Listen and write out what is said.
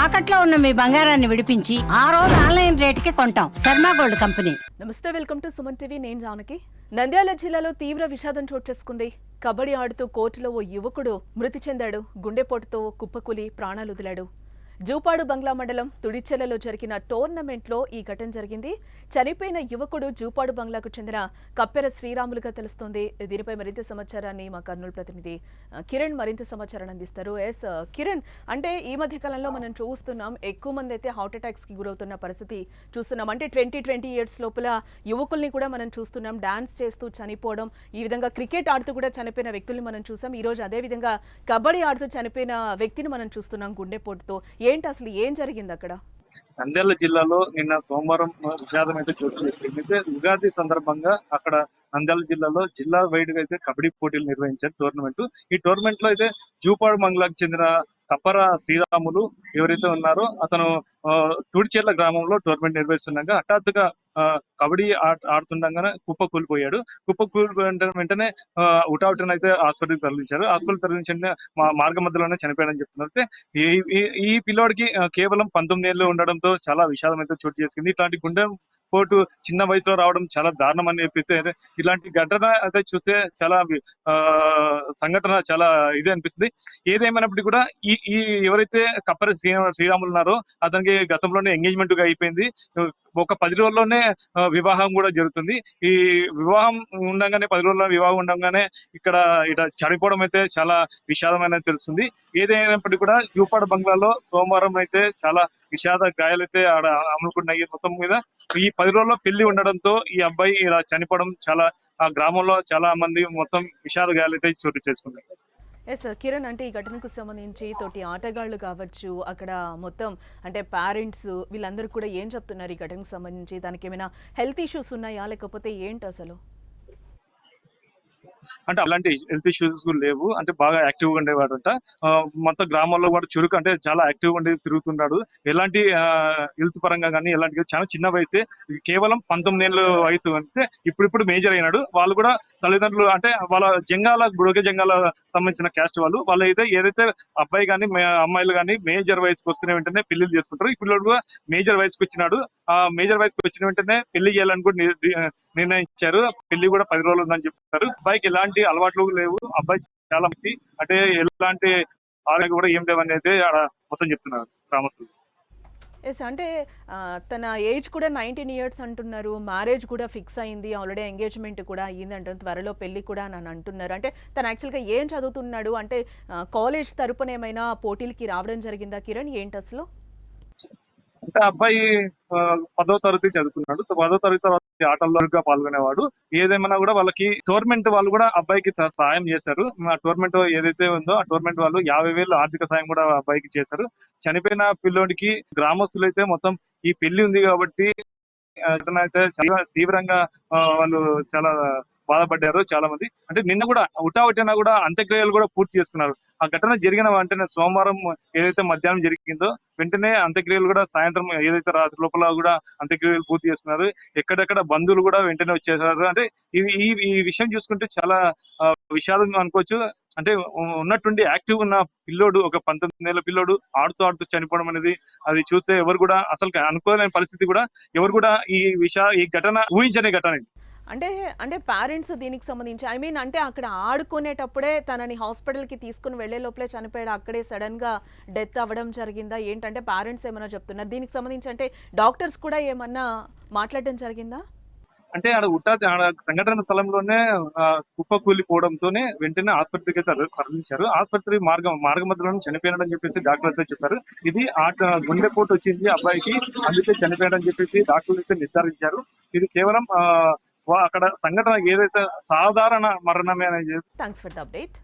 తాకట్లో ఉన్న మీ బంగారాన్ని విడిపించి ఆ రోజు ఆన్లైన్ రేటుకి కొంటాం. Sharma gold company. నమస్తే, వెల్కమ్ టు సుమన్ టీవీ. నేను జానకి. నంద్యాల జిల్లాలో తీవ్ర విషాదం చోటు చేసుకుంది. కబడ్డీ ఆడుతూ కోర్టులో ఓ యువకుడు మృతి చెందాడు. గుండెపోటుతో కుప్పకూలి ప్రాణాలు వదిలాడు. జూపాడు బంగ్లా మండలం తుడిచెలలో జరిగిన టోర్నమెంట్లో ఈ ఘటన జరిగింది. చనిపోయిన యువకుడు జూపాడు బంగ్లాకు చెందిన కప్పెర శ్రీరాములుగా తెలుస్తోంది. దీనిపై మరింత సమాచారాన్ని మా కర్నూలు ప్రతినిధి కిరణ్ మరింత సమాచారాన్ని అందిస్తారు. కిరణ్, అంటే ఈ మధ్య కాలంలో మనం చూస్తున్నాం ఎక్కువ మంది అయితే హార్ట్ అటాక్స్ కి గురవుతున్న పరిస్థితి చూస్తున్నాం. అంటే 20 years లోపల యువకుల్ని కూడా మనం చూస్తున్నాం డాన్స్ చేస్తూ చనిపోవడం. ఈ విధంగా క్రికెట్ ఆడుతూ కూడా చనిపోయిన వ్యక్తుల్ని మనం చూసాం. ఈ రోజు అదే విధంగా కబడ్డీ ఆడుతూ చనిపోయిన వ్యక్తిని మనం చూస్తున్నాం గుండెపోటుతో. ఏంటి అసలు ఏం జరిగింది అక్కడ? నంద్యాల జిల్లాలో నిన్న సోమవారం విషాదం అయితే చోటు చేసుకుంది. అయితే ఉగాది సందర్భంగా అక్కడ నంద్యాల జిల్లాలో జిల్లా వైడ్ గా అయితే కబడ్డీ పోటీలు నిర్వహించారు టోర్నమెంట్. ఈ టోర్నమెంట్ లో అయితే జూపాడు మంగళకు చెందిన కప్పర శ్రీరాములు ఎవరైతే ఉన్నారో అతను తుడిచెర్ల గ్రామంలో టోర్నమెంట్ నిర్వహిస్తుండగా హఠాత్తుగా కబడ్డీ ఆడుతుండగానే కుప్ప కూలిపోయాడు. కుప్ప కూలిపోయిన వెంటనే అయితే హాస్పిటల్కి తరలించారు. హాస్పిటల్ తరలించిన మార్గ మధ్యలోనే చనిపోయాడని చెప్తున్నారు. అయితే ఈ పిల్లోడికి కేవలం 19 ఏళ్ళు ఉండడంతో చాలా విషాదం అయితే చోటు చేసుకుంది. ఇట్లాంటి గుండె పోటు చిన్న వయసులో రావడం చాలా దారుణం అని చెప్పేసి ఇలాంటి ఘటన అయితే చూస్తే చాలా సంఘటన చాలా ఇది అనిపిస్తుంది. ఏదేమైనప్పటికీ కూడా ఈ ఎవరైతే కప్పరి శ్రీరాములు ఉన్నారో అతనికి గతంలోనే ఎంగేజ్మెంట్ గా అయిపోయింది. ఒక 10 రోజుల్లోనే వివాహం కూడా జరుగుతుంది. ఈ వివాహం ఉండగానే 10 రోజుల్లో వివాహం ఉండగానే ఇక్కడ చనిపోవడం అయితే చాలా విషాదమైన తెలుస్తుంది. ఏదైనప్పటికీ కూడా జూపాడు బంగ్లాలో సోమవారం అయితే చాలా విషాద గాయాలైతే ఆడ అమ్ముకున్నాయి. మొత్తం మీద ఈ 10 రోజుల్లో పెళ్లి ఉండడంతో ఈ అబ్బాయి ఇలా చనిపోవడం చాలా ఆ గ్రామంలో చాలా మంది మొత్తం విషాద గాయాలైతే చోటు చేసుకున్నారు. కిరణ్, అంటే ఈ ఘటనకు సంబంధించి తోటి ఆటగాళ్లు కావచ్చు, అక్కడ మొత్తం అంటే పేరెంట్స్ వీళ్ళందరూ కూడా ఏం చెప్తున్నారు ఈ ఘటనకు సంబంధించి? దానికి ఏమైనా హెల్త్ ఇష్యూస్ ఉన్నాయా లేకపోతే ఏంటి అసలు? అంటే అలాంటి హెల్త్ ఇష్యూస్ కూడా లేవు. అంటే బాగా యాక్టివ్ గా ఉండేవాడంట. మొత్తం గ్రామంలో కూడా చురుకు, అంటే చాలా యాక్టివ్ గా ఉండి తిరుగుతున్నాడు. ఎలాంటి హెల్త్ పరంగా కానీ ఎలాంటి చాలా చిన్న వయసే, కేవలం 19 ఏళ్ళ వయసు. అంటే ఇప్పుడు మేజర్ అయినాడు. వాళ్ళు కూడా తల్లిదండ్రులు అంటే వాళ్ళ బుడగ జంగాల సంబంధించిన క్యాస్ట్ వాళ్ళు అయితే ఏదైతే అబ్బాయి కానీ అమ్మాయిలు కానీ మేజర్ వయసుకు వస్తున్న వెంటనే పెళ్లిళ్ళు చేసుకుంటారు. ఈ పిల్లడు కూడా మేజర్ వయసుకు వచ్చినాడు. ఆ మేజర్ వయసుకు వచ్చిన వెంటనే పెళ్లి చేయాలని కూడా నిర్ణయించారు. పెళ్లి కూడా 10 రోజులు ఉందని చెప్తారు. అబ్బాయికి ఎలాంటి అలవాట్లు లేవు. అబ్బాయి చాలా మంది అంటే ఎలాంటి ఆరోగ్యం కూడా ఏం లేవని అయితే మొత్తం చెప్తున్నారు గ్రామస్తులు. అంటే తన ఏజ్ కూడా 19 years అంటున్నారు. మ్యారేజ్ కూడా ఫిక్స్ అయింది, ఆల్రెడీ ఎంగేజ్మెంట్ కూడా అయ్యింది అంటారు. త్వరలో పెళ్లి కూడా అని అంటున్నారు. అంటే తను యాక్చువల్గా ఏం చదువుతున్నాడు? అంటే కాలేజ్ తరపున ఏమైనా పోటీలకి రావడం జరిగిందా కిరణ్? ఏంటి అసలు? అంటే అబ్బాయి 10వ తరగతి చదువుతున్నాడు. 10వ తరగతి తర్వాత ఆటల్లో పాల్గొనేవాడు. ఏదేమన్నా కూడా వాళ్ళకి టోర్నమెంట్ వాళ్ళు కూడా అబ్బాయికి సాయం చేశారు. ఆ టోర్నమెంట్ ఏదైతే ఉందో ఆ టోర్నమెంట్ వాళ్ళు 50,000 ఆర్థిక సాయం కూడా అబ్బాయికి చేశారు. చనిపోయిన పిల్లోడికి గ్రామస్తులు అయితే మొత్తం ఈ పెళ్లి ఉంది కాబట్టి అయితే చాలా తీవ్రంగా వాళ్ళు చాలా బాధపడ్డారు చాలా మంది. అంటే నిన్న కూడా ఉటావటిన కూడా అంత్యక్రియలు కూడా పూర్తి చేసుకున్నారు. ఆ ఘటన జరిగిన వెంటనే సోమవారం ఏదైతే మధ్యాహ్నం జరిగిందో వెంటనే అంత్యక్రియలు కూడా సాయంత్రం ఏదైతే రాత్రి లోపల కూడా అంత్యక్రియలు పూర్తి చేసుకున్నారు. ఎక్కడెక్కడ బంధువులు కూడా వెంటనే వచ్చేసారు. అంటే ఈ విషయం చూసుకుంటే చాలా విషాదం అనుకోవచ్చు. అంటే ఉన్నట్టుండి యాక్టివ్ ఉన్న పిల్లోడు, ఒక 19 ఏళ్ల పిల్లోడు ఆడుతూ చనిపోవడం అనేది అది చూస్తే ఎవరు కూడా అసలు అనుకోలేని పరిస్థితి. కూడా ఎవరు కూడా ఈ ఘటన ఊహించని ఘటన. అంటే పేరెంట్స్ దీనికి సంబంధించి అంటే అక్కడ ఆడుకునేటప్పుడే తనని హాస్పిటల్కి తీసుకుని వెళ్లే లోపలే చనిపోయాడు, అక్కడే సడన్ గా డెత్ అవ్వడం జరిగిందా? ఏంటంటే పేరెంట్స్ ఏమన్నా చెప్తున్నారు దీనికి సంబంధించి? అంటే డాక్టర్స్ కూడా ఏమన్నా మాట్లాడడం జరిగిందా? అంటే ఆడ సంఘటన స్థలంలోనే కుప్ప కూలిపోవడంతోనే వెంటనే ఆసుపత్రికి అయితే తరలించారు. ఆసుపత్రి మార్గ మధ్యలోనే చనిపోయాడని చెప్పేసి డాక్టర్ అయితే చెప్పారు. ఇది గుండెపోటు వచ్చింది అబ్బాయికి, అందుకే చనిపోయాడని చెప్పేసి డాక్టర్లు అయితే నిర్ధారించారు. ఇది కేవలం అక్కడ సంఘటన ఏదైతే సాధారణ మరణమే అనేది. Thanks for the update.